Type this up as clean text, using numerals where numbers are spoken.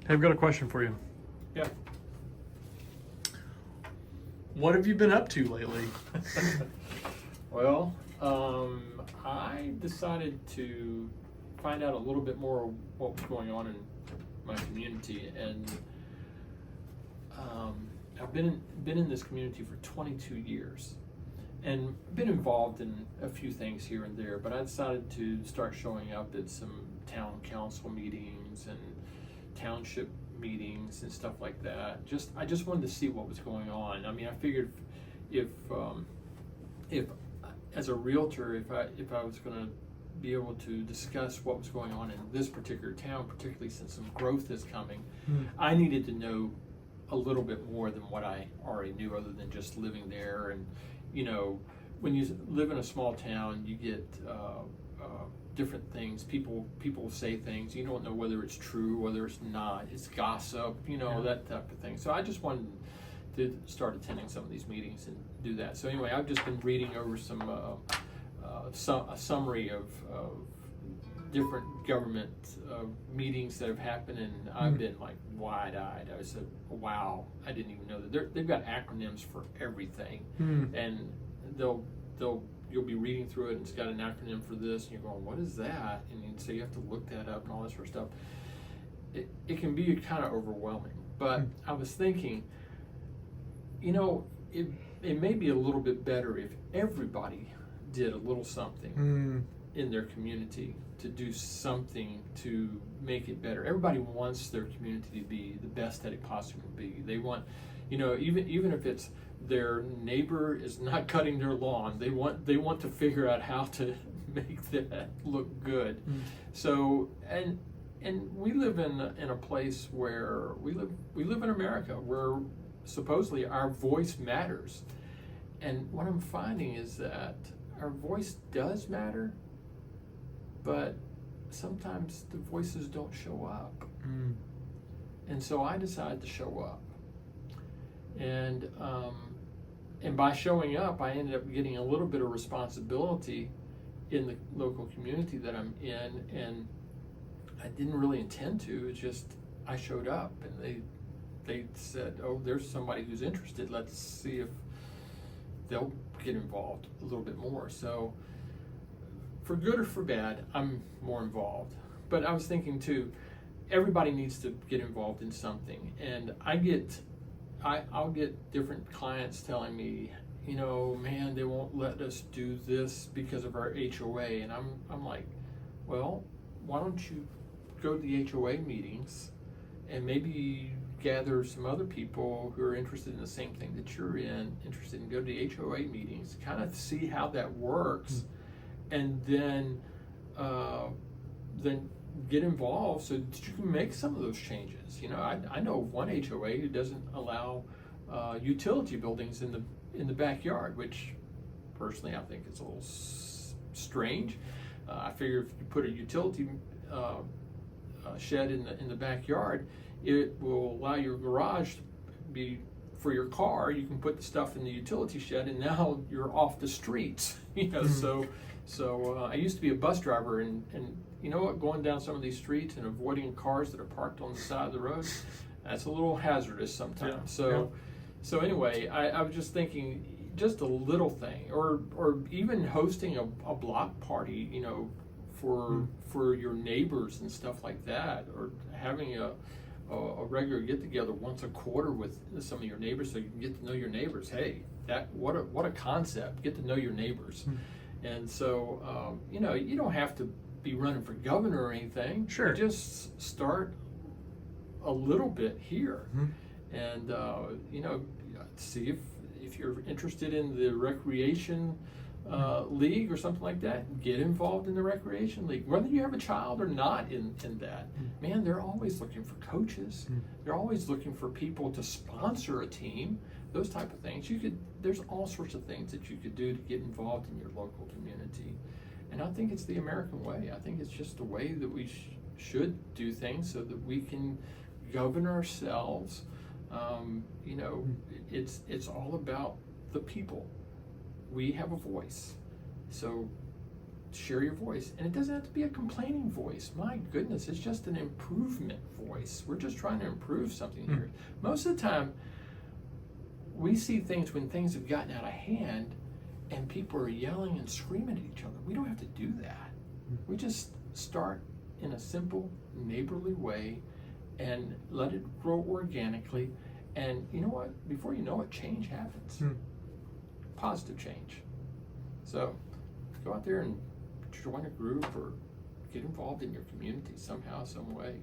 Hey, I've got a question for you. Yeah. What have you been up to lately? Well, I decided to find out a little bit more of what was going on in my community, and I've been in this community for 22 years, and been involved in a few things here and there. But I decided to start showing up at some town council meetings and township meetings and stuff like that. I just wanted to see what was going on. I mean, I figured if as a realtor, if I was going to be able to discuss what was going on in this particular town, particularly since some growth is coming, I needed to know a little bit more than what I already knew, other than just living there. And you know, when you live in a small town, you get different things. People say things, you don't know whether it's true, whether it's not. It's gossip, you know, that type of thing. So I just wanted to start attending some of these meetings and do that. So anyway, I've just been reading over a summary of different government meetings that have happened, and I've been like wide-eyed. I said, wow, I didn't even know that they've got acronyms for everything. And you'll be reading through it, and it's got an acronym for this, and you're going, what is that? And so you have to look that up and all that sort of stuff. It can be kind of overwhelming, but I was thinking, you know, it may be a little bit better if everybody did a little something in their community to do something to make it better. Everybody wants their community to be the best that it possibly can be. They want, you know, even if it's their neighbor is not cutting their lawn, they want to figure out how to make that look good. So and we live in a place where we live in America, where supposedly our voice matters. And what I'm finding is that our voice does matter, but sometimes the voices don't show up. And so I decided to show up. And by showing up, I ended up getting a little bit of responsibility in the local community that I'm in, and I didn't really intend to. It's just I showed up, and they said, oh, there's somebody who's interested. Let's see if they'll get involved a little bit more. So for good or for bad, I'm more involved. But I was thinking too, everybody needs to get involved in something. And I'll get different clients telling me, you know, man, they won't let us do this because of our HOA. And I'm like, well, why don't you go to the HOA meetings and maybe gather some other people who are interested in the same thing that you're interested in, go to the HOA meetings, kind of see how that works, and then get involved so that you can make some of those changes. You know, I know of one HOA who doesn't allow utility buildings in the backyard, which personally I think is a little strange. I figure if you put a utility shed in the backyard, it will allow your garage to be for your car. You can put the stuff in the utility shed, and now you're off the streets. You know, so I used to be a bus driver, and you know what, going down some of these streets and avoiding cars that are parked on the side of the road, that's a little hazardous sometimes. So anyway, I was just thinking, just a little thing, or even hosting a block party, you know, for your neighbors and stuff like that, or having a regular get-together once a quarter with some of your neighbors, so you can get to know your neighbors. Hey, what a concept! Get to know your neighbors. And so you know, you don't have to be running for governor or anything. Sure. You just start a little bit here, and you know, see if you're interested in the recreation league or something like that. Get involved in the recreation league, whether you have a child or not in that. Man, they're always looking for coaches. They're always looking for people to sponsor a team, those type of things. There's all sorts of things that you could do to get involved in your local community. And I think it's the American way. I think it's just the way that we should do things, so that we can govern ourselves. You know, it's all about the people. We have a voice. So share your voice. And it doesn't have to be a complaining voice. My goodness, it's just an improvement voice. We're just trying to improve something here. Most of the time, we see things when things have gotten out of hand and people are yelling and screaming at each other. We don't have to do that. We just start in a simple, neighborly way and let it grow organically. And you know what? Before you know it, change happens. Positive change. So go out there and join a group or get involved in your community somehow, some way.